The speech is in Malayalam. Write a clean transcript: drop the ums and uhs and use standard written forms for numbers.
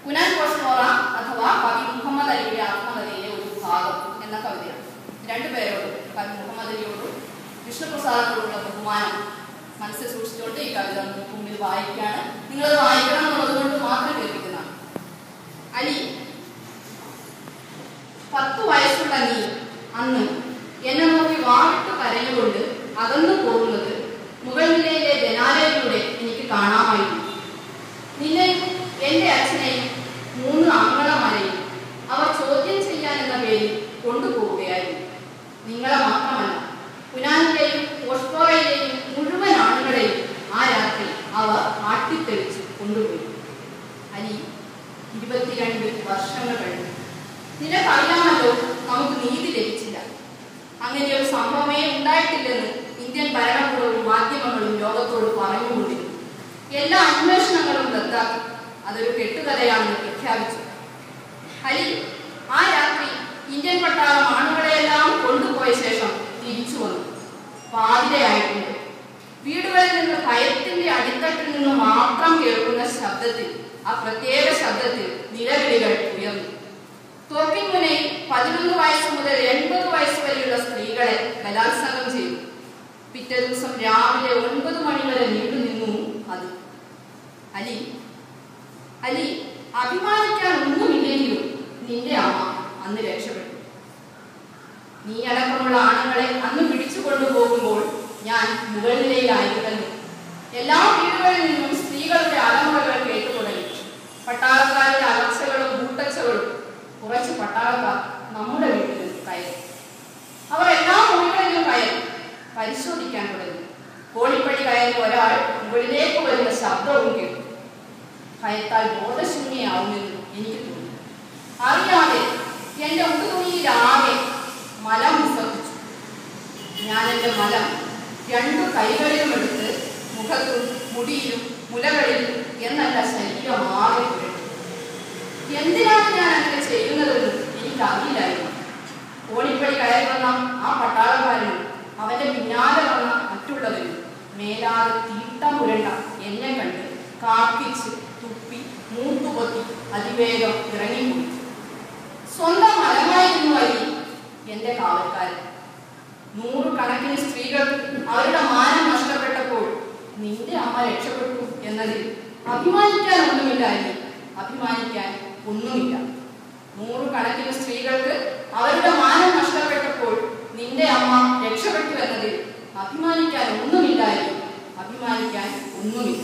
കുനാൻ കോഷ്മോറ അഥവാ കവി മുഹമ്മദ് അലിയുടെ ആത്മകഥയിലെ ഒരു ഭാഗം എന്ന കവിതയാണ്. രണ്ടുപേരോടും കവി മുഹമ്മദ് അലിയോടും വിഷ്ണുപ്രസാദിനോടുള്ള ബഹുമാനം മനസ്സിൽ സൂക്ഷിച്ചുകൊണ്ട് ഈ കവിത മുമ്പിൽ വായിക്കുകയാണ്. നിങ്ങളത് വായിക്കണം എന്നുള്ളത് കൊണ്ട് മാത്രം കേൾപ്പിക്കുന്നതാണ്. അലി, 10 വയസ്സുള്ള നീ അന്ന് എന്നെ നോക്കി വാവിട്ട് കരഞ്ഞുകൊണ്ട് അകന്നു പോകുന്നത് മുകൾ നിലയിലെ ജനാലയിലൂടെ എനിക്ക് കാണാമായിരുന്നു. നിന്നെയും എന്റെ അച്ഛനെയും 3 ആങ്ങളമാരെയും അവർ ചോദ്യം ചെയ്യാൻ എന്ന പേരിൽ കൊണ്ടുപോവുകയായിരുന്നു. നിങ്ങളെ മാത്രമല്ല, കുനാനിലെയും പോഷ്പോറയിലെയും മുഴുവൻ ആളുകളെയും ആ രാത്രി അവർ ആട്ടിത്തെളിച്ച് കൊണ്ടുപോയി. അലി, 22 വർഷങ്ങൾ കഴിഞ്ഞു. നിനക്കറിയാമല്ലോ, നമുക്ക് നീതി ലഭിച്ചില്ല. അങ്ങനെയൊരു സംഭവമേ ഉണ്ടായിട്ടില്ലെന്ന് ഇന്ത്യൻ ഭരണകൂടവും മാധ്യമങ്ങളും ലോകത്തോട് പറഞ്ഞുകൊണ്ടിരുന്നു. എല്ലാ അന്വേഷണങ്ങളും റദ്ദാക്കി അതൊരു കെട്ടുകഥയാണെന്ന് പ്രഖ്യാപിച്ചു. അലി, ആ രാത്രി ഇന്ത്യൻ പട്ടാളം ആണുങ്ങളെയെല്ലാം കൊണ്ടുപോയ ശേഷം തിരിച്ചു വന്നു. പാതിരയായിട്ടുണ്ട്. വീടുകളിൽ നിന്ന് ഭയത്തിന്റെ അടിത്തട്ടിൽ നിന്ന് മാത്രം കേൾക്കുന്ന ശബ്ദത്തിൽ, ആ പ്രത്യേക ശബ്ദത്തിൽ നിലവിളികൾ ഉയർന്നു. തോപ്പിൻമുനയിൽ 11 വയസ്സ് മുതൽ 80 വയസ്സ് വരെയുള്ള സ്ത്രീകളെ ബലാത്സംഗം ചെയ്തു. പിറ്റേ ദിവസം രാവിലെ 9 മണി വരെ നീണ്ടു നിന്നു അത്. അലി, അലി, അഭിമാനിക്കാൻ ഒന്നുമില്ലെങ്കിലും നിന്റെ അമ്മ അന്ന് രക്ഷപ്പെട്ടു. നീ അടക്കമുള്ള ആണുങ്ങളെ അന്ന് പിടിച്ചു കൊണ്ടുപോകുമ്പോൾ ഞാൻ മുകൾ നിലയിലായിരുന്നല്ലോ. എല്ലാ വീടുകളിൽ നിന്നും സ്ത്രീകളുടെ അലമുറകൾ കേട്ടു തുടങ്ങി. പട്ടാളക്കാരുടെ അലർച്ചകളും കൂട്ടച്ചകളും. കുറച്ച് പട്ടാളക്കാർ നമ്മുടെ വീട്ടിൽ കയറി. അവർ എല്ലാ മുറികളിലും കയറി പരിശോധിക്കാൻ തുടങ്ങി. കോണിപ്പടി കയറി ഒരാൾ മുകളിലേക്ക് വരുന്ന ശബ്ദവും കേട്ടു. ഭയത്താൽ ബോധശൂന്യയാവുമെന്ന് എനിക്ക് തോന്നി. അറിയാതെ എന്റെ ഉടുതുണിയിലാകെ മലം വിസർജിച്ചു. ഞാൻ എന്റെ മലം 2 കൈകളിലും എടുത്ത് മുഖത്തും മുടിയിലും മുലകളിലും എന്നല്ല ശരീരമാകെ പുരട്ടി. എന്തിനാണ് ഞാൻ അങ്ങനെ ചെയ്യുന്നതെന്ന് എനിക്കറിയില്ലായിരുന്നു. കോണിപ്പടി കയറി വന്ന ആ പട്ടാളക്കാരനും അവന്റെ പിന്നാലെ വന്ന മറ്റുള്ളവരും മേലാതെ തീട്ടം പുരണ്ട എന്നെ കണ്ട് കാപ്പിച്ച് തുപ്പി മൂത്തുപൊത്തി അതിവേഗം ഇറങ്ങിപ്പോയി. സ്വന്തം മലമായിരുന്നു അലി എന്റെ കാവൽക്കാരൻ. 100 കണക്കിന് സ്ത്രീകൾ അവരുടെ മാനം നഷ്ടപ്പെട്ടപ്പോൾ നിന്റെ അമ്മ രക്ഷപ്പെട്ടു എന്നതിൽ അഭിമാനിക്കാൻ ഒന്നുമില്ല അലി, അഭിമാനിക്കാൻ ഒന്നുമില്ല. 100 കണക്കിന് സ്ത്രീകൾക്ക് അവരുടെ മാനം നഷ്ടപ്പെട്ടപ്പോൾ നിന്റെ അമ്മ രക്ഷപ്പെട്ടു എന്നതിൽ അഭിമാനിക്കാൻ ഒന്നുമില്ല അലി, അഭിമാനിക്കാൻ ഒന്നുമില്ല.